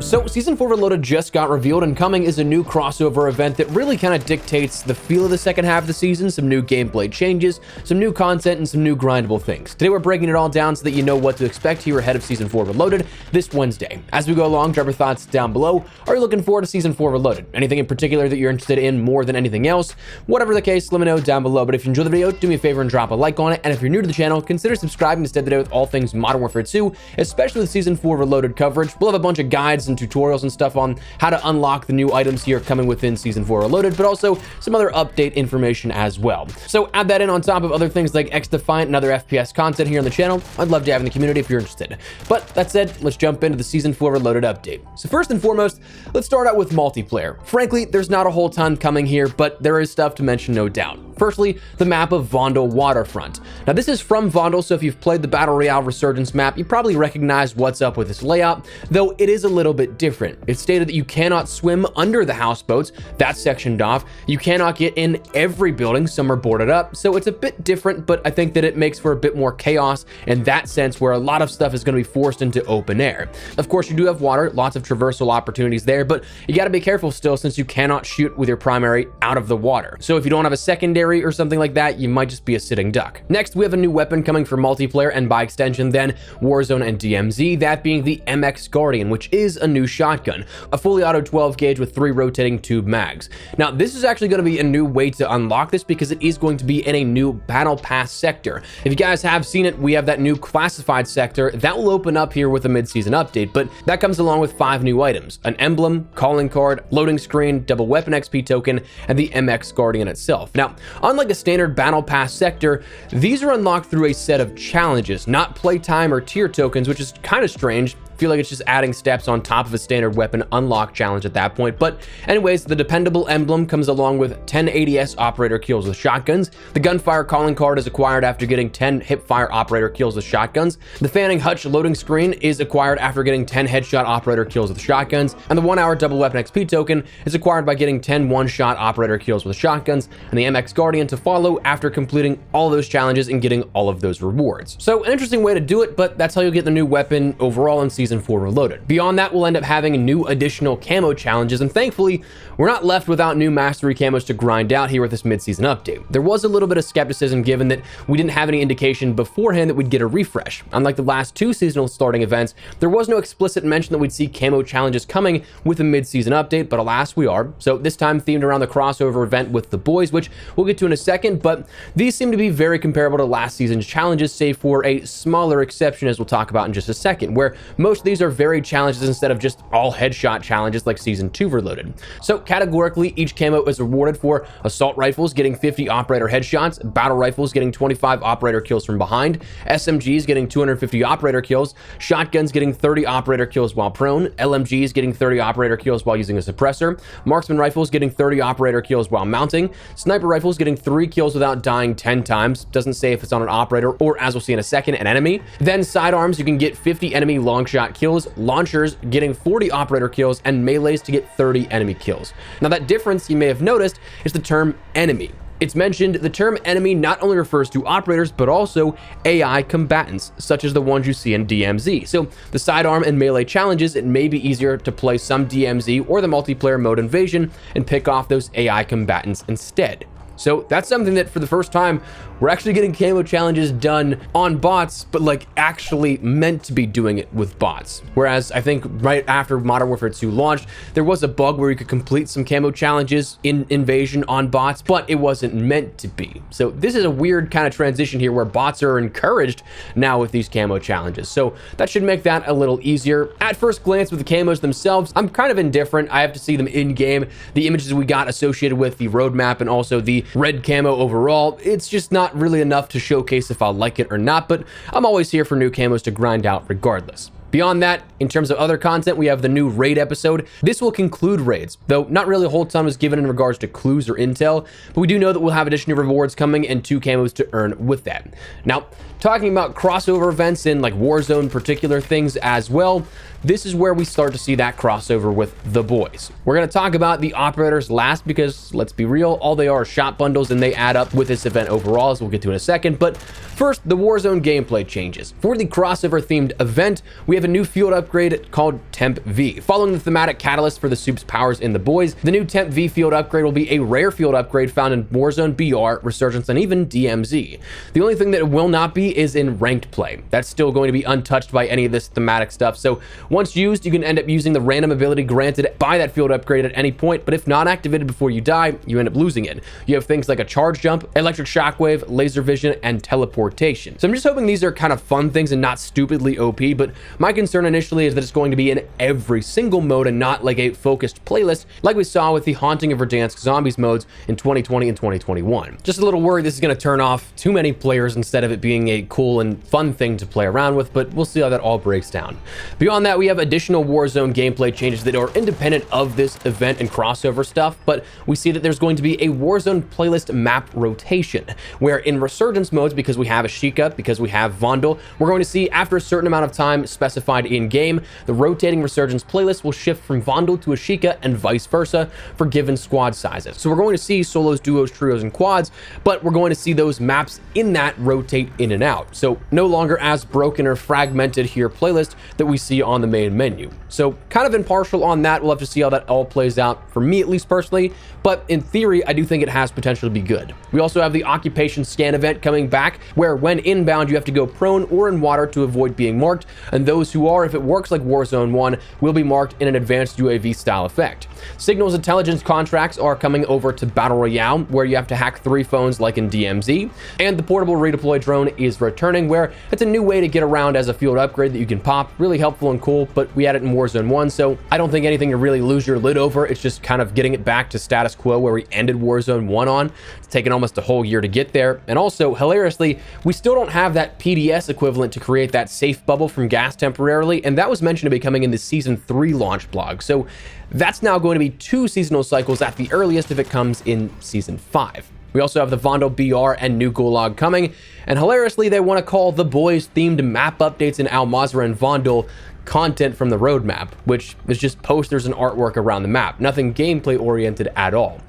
So Season 4 Reloaded just got revealed, and coming is a new crossover event that really kind of dictates the feel of the second half of the season, some new gameplay changes, some new content, and some new grindable things. Today we're breaking it all down so that you know what to expect here ahead of Season 4 Reloaded this Wednesday. As we go along, drop your thoughts down below. Are you looking forward to Season 4 Reloaded? Anything in particular that you're interested in more than anything else? Whatever the case, let me know down below. But if you enjoyed the video, do me a favor and drop a like on it. And if you're new to the channel, consider subscribing to stay up to date with all things Modern Warfare 2, especially with Season 4 Reloaded coverage. We'll have a bunch of guides and tutorials and stuff on how to unlock the new items here coming within Season 4 Reloaded, but also some other update information as well. So add that in on top of other things like X-Defiant and other FPS content here on the channel. I'd love to have in the community if you're interested. But that said, let's jump into the Season 4 Reloaded update. So first and foremost, let's start out with multiplayer. Frankly, there's not a whole ton coming here, but there is stuff to mention, no doubt. Firstly, the map of Vondel Waterfront. Now this is from Vondel, so if you've played the Battle Royale Resurgence map, you probably recognize what's up with this layout, though it is a little bit different. It's stated that you cannot swim under the houseboats, that's sectioned off. You cannot get in every building, some are boarded up, so it's a bit different, but I think that it makes for a bit more chaos in that sense, where a lot of stuff is going to be forced into open air. Of course, you do have water, lots of traversal opportunities there, but you got to be careful still since you cannot shoot with your primary out of the water. So if you don't have a secondary or something like that, you might just be a sitting duck. Next, we have a new weapon coming for multiplayer and by extension then Warzone and DMZ, that being the MX Guardian, which is a new shotgun, a fully auto 12 gauge with 3 rotating tube mags. Now this is actually going to be a new way to unlock this because it is going to be in a new battle pass sector. If you guys have seen it, we have that new classified sector that will open up here with a mid-season update, but that comes along with 5 new items: an emblem, calling card, loading screen, double weapon XP token, and the MX Guardian itself. Now unlike a standard battle pass sector, these are unlocked through a set of challenges, not playtime or tier tokens, which is kind of strange. Feel like it's just adding steps on top of a standard weapon unlock challenge at that point. But anyways, the dependable emblem comes along with 10 ADS operator kills with shotguns. The gunfire calling card is acquired after getting 10 hipfire operator kills with shotguns. The fanning hutch loading screen is acquired after getting 10 headshot operator kills with shotguns. And the 1 hour double weapon XP token is acquired by getting 10 one-shot operator kills with shotguns. And the MX Guardian to follow after completing all those challenges and getting all of those rewards. So an interesting way to do it, but that's how you'll get the new weapon overall in Season 4 Reloaded. Beyond that, we'll end up having new additional camo challenges, and thankfully, we're not left without new mastery camos to grind out here with this mid-season update. There was a little bit of skepticism given that we didn't have any indication beforehand that we'd get a refresh. Unlike the last 2 seasonal starting events, there was no explicit mention that we'd see camo challenges coming with a mid-season update, but alas, we are. So this time themed around the crossover event with the boys, which we'll get to in a second, but these seem to be very comparable to last season's challenges, save for a smaller exception, as we'll talk about in just a second, where most of these are varied challenges instead of just all headshot challenges like Season 2 Reloaded. So categorically, each camo is rewarded for assault rifles getting 50 operator headshots, battle rifles getting 25 operator kills from behind, SMGs getting 250 operator kills, shotguns getting 30 operator kills while prone, LMGs getting 30 operator kills while using a suppressor, marksman rifles getting 30 operator kills while mounting, sniper rifles getting 3 kills without dying 10 times, doesn't say if it's on an operator or, as we'll see in a second, an enemy. Then sidearms, you can get 50 enemy long shot kills, launchers getting 40 operator kills, and melees to get 30 enemy kills. Now that difference, you may have noticed, is the term enemy. It's mentioned the term enemy not only refers to operators, but also AI combatants, such as the ones you see in DMZ. So the sidearm and melee challenges, it may be easier to play some DMZ or the multiplayer mode invasion and pick off those AI combatants instead. So that's something that for the first time, we're actually getting camo challenges done on bots, but like actually meant to be doing it with bots. Whereas I think right after Modern Warfare 2 launched, there was a bug where you could complete some camo challenges in Invasion on bots, but it wasn't meant to be. So this is a weird kind of transition here where bots are encouraged now with these camo challenges. So that should make that a little easier. At first glance with the camos themselves, I'm kind of indifferent. I have to see them in game. The images we got associated with the roadmap and also the red camo overall, it's just not really enough to showcase if I'll like it or not, but I'm always here for new camos to grind out regardless. Beyond that, in terms of other content, we have the new raid episode. This will conclude raids, though not really a whole ton was given in regards to clues or intel, but we do know that we'll have additional rewards coming and 2 camos to earn with that. Now, talking about crossover events in like Warzone particular things as well, this is where we start to see that crossover with the boys. We're going to talk about the operators last because, let's be real, all they are shot bundles and they add up with this event overall, as we'll get to in a second. But first, the Warzone gameplay changes. For the crossover themed event, we have a new field upgrade called Temp V. Following the thematic catalyst for the soup's powers in the boys, the new Temp V field upgrade will be a rare field upgrade found in Warzone, BR, Resurgence, and even DMZ. The only thing that it will not be is in ranked play. That's still going to be untouched by any of this thematic stuff. So once used, you can end up using the random ability granted by that field upgrade at any point, but if not activated before you die, you end up losing it. You have things like a charge jump, electric shockwave, laser vision, and teleportation. So I'm just hoping these are kind of fun things and not stupidly OP, but my concern initially is that it's going to be in every single mode and not like a focused playlist like we saw with the Haunting of Verdansk Zombies modes in 2020 and 2021. Just a little worried this is going to turn off too many players instead of it being a cool and fun thing to play around with, but we'll see how that all breaks down. Beyond that, we have additional Warzone gameplay changes that are independent of this event and crossover stuff, but we see that there's going to be a Warzone playlist map rotation, where in Resurgence modes, because we have Ashika, because we have Vondel, we're going to see after a certain amount of time specified in-game, the rotating Resurgence playlist will shift from Vondel to Ashika and vice versa for given squad sizes. So we're going to see solos, duos, trios, and quads, but we're going to see those maps in that rotate in and out. So no longer as broken or fragmented here playlist that we see on the main menu. So kind of impartial on that. We'll have to see how that all plays out, for me at least personally, but in theory, I do think it has potential to be good. We also have the occupation scan event coming back, where when inbound, you have to go prone or in water to avoid being marked, and those who are, if it works like Warzone 1, will be marked in an advanced UAV style effect. Signals intelligence contracts are coming over to Battle Royale, where you have to hack 3 phones like in DMZ, and the portable redeploy drone is returning, where it's a new way to get around as a field upgrade that you can pop. Really helpful and cool, but we had it in Warzone 1, so I don't think anything to really lose your lid over. It's just kind of getting it back to status quo where we ended Warzone 1 on. It's taken almost a whole year to get there, and also, hilariously, we still don't have that PDS equivalent to create that safe bubble from gas temporarily, and that was mentioned to be coming in the Season 3 launch blog, so that's now going to be 2 seasonal cycles at the earliest if it comes in Season 5. We also have the Vondel BR and New Gulag coming, and hilariously, they want to call the boys themed map updates in Al Mazrah and Vondel content from the roadmap, which is just posters and artwork around the map, nothing gameplay oriented at all.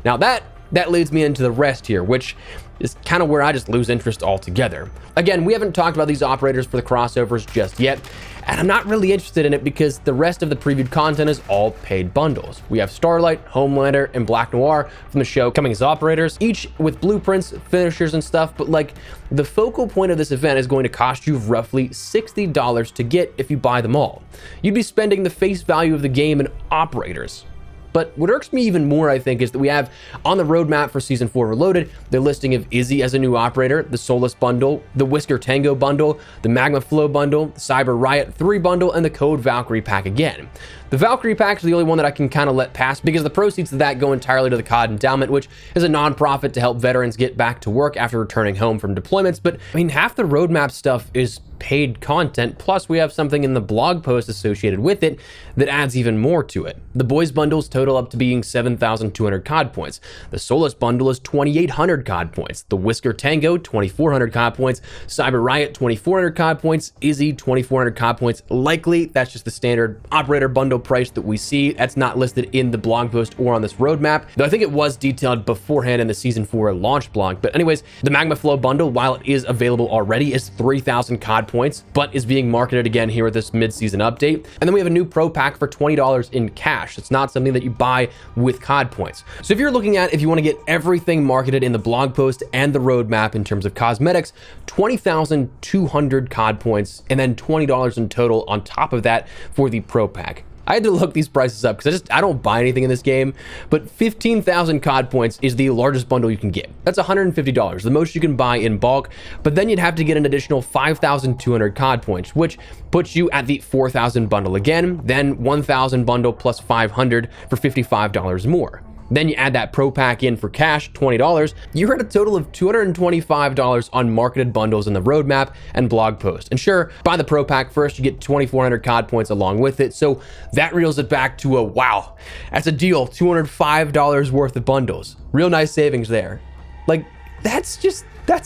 Now that leads me into the rest here, which is kind of where I just lose interest altogether. Again, we haven't talked about these operators for the crossovers just yet, and I'm not really interested in it because the rest of the previewed content is all paid bundles. We have Starlight, Homelander, and Black Noir from the show coming as operators, each with blueprints, finishers, and stuff, but like the focal point of this event is going to cost you roughly $60 to get if you buy them all. You'd be spending the face value of the game in operators. But what irks me even more, I think, is that we have on the roadmap for Season 4 Reloaded, the listing of Izzy as a new operator, the Solus bundle, the Whisker Tango bundle, the Magma Flow bundle, the Cyber Riot 3 bundle, and the Code Valkyrie pack again. The Valkyrie pack is the only one that I can kind of let pass because the proceeds of that go entirely to the COD Endowment, which is a non-profit to help veterans get back to work after returning home from deployments. But I mean, half the roadmap stuff is paid content, plus we have something in the blog post associated with it that adds even more to it. The boys bundles total up to being 7,200 COD points. The Solus bundle is 2,800 COD points. The Whisker Tango, 2,400 COD points. Cyber Riot, 2,400 COD points. Izzy, 2,400 COD points. Likely, that's just the standard operator bundle price that we see. That's not listed in the blog post or on this roadmap, though I think it was detailed beforehand in the Season 4 launch blog. But anyways, the Magma Flow bundle, while it is available already, is 3,000 COD points, but is being marketed again here with this mid-season update. And then we have a new pro pack for $20 in cash. It's not something that you buy with COD points. So if you're looking at, if you want to get everything marketed in the blog post and the roadmap in terms of cosmetics, 20,200 COD points, and then $20 in total on top of that for the pro pack. I had to look these prices up because I don't buy anything in this game, but 15,000 COD points is the largest bundle you can get. That's $150, the most you can buy in bulk, but then you'd have to get an additional 5,200 COD points, which puts you at the 4,000 bundle again, then 1,000 bundle plus 500 for $55 more. Then you add that pro pack in for cash, $20, you're at a total of $225 on marketed bundles in the roadmap and blog post. And sure, buy the pro pack first, you get 2,400 COD points along with it. So that reels it back to a wow, that's a deal, $205 worth of bundles. Real nice savings there. Like, that's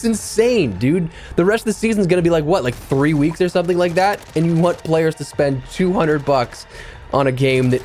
insane, dude. The rest of the season is going to be like, what, like 3 weeks or something like that? And you want players to spend $200 on a game that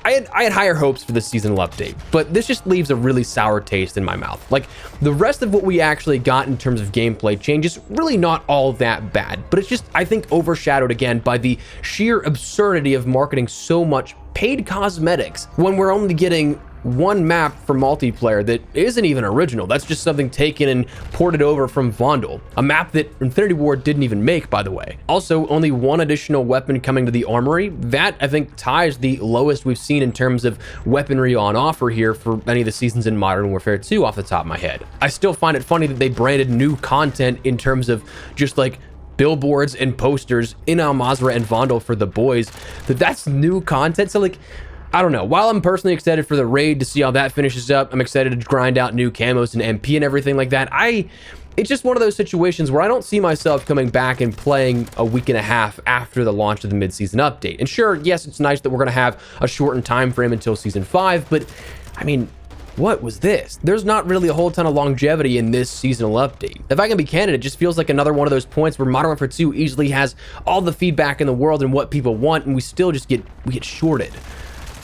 I had higher hopes for the seasonal update, but this just leaves a really sour taste in my mouth. Like, the rest of what we actually got in terms of gameplay changes, really not all that bad, but it's just, I think, overshadowed again by the sheer absurdity of marketing so much paid cosmetics when we're only getting one map for multiplayer that isn't even original. That's just something taken and ported over from Vondel, a map that Infinity Ward didn't even make, by the way. Also, only one additional weapon coming to the armory. That, I think, ties the lowest we've seen in terms of weaponry on offer here for any of the seasons in Modern Warfare 2 off the top of my head. I still find it funny that they branded new content in terms of just like billboards and posters in Al Mazrah and Vondel for the boys, that's new content. So like, I don't know. While I'm personally excited for the raid to see how that finishes up, I'm excited to grind out new camos and MP and everything like that. It's just one of those situations where I don't see myself coming back and playing a week and a half after the launch of the mid-season update. And sure, yes, it's nice that we're going to have a shortened time frame until season 5, but I mean, what was this? There's not really a whole ton of longevity in this seasonal update. If I can be candid, it just feels like another one of those points where Modern Warfare 2 easily has all the feedback in the world and what people want, and we still just get shorted.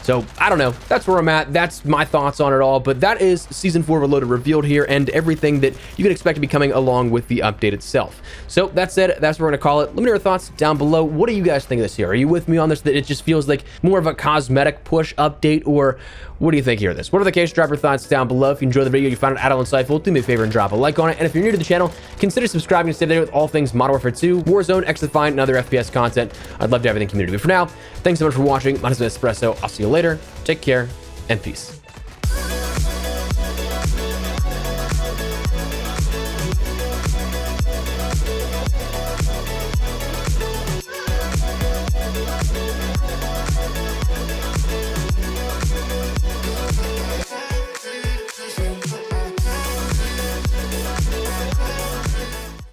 So, I don't know. That's where I'm at. That's my thoughts on it all. But that is Season 4 Reloaded revealed here and everything that you can expect to be coming along with the update itself. So, that said, that's what we're going to call it. Let me know your thoughts down below. What do you guys think of this here? Are you with me on this, that it just feels like more of a cosmetic push update, or what do you think here of this? Whatever the case, drop your thoughts down below. If you enjoyed the video, you found it at all insightful, do me a favor and drop a like on it. And if you're new to the channel, consider subscribing to stay there with all things Modern Warfare 2, Warzone, XDefiant, and other FPS content. I'd love to have everything community. But for now, thanks so much for watching. My name is Espresso. I'll see you later. Take care and peace.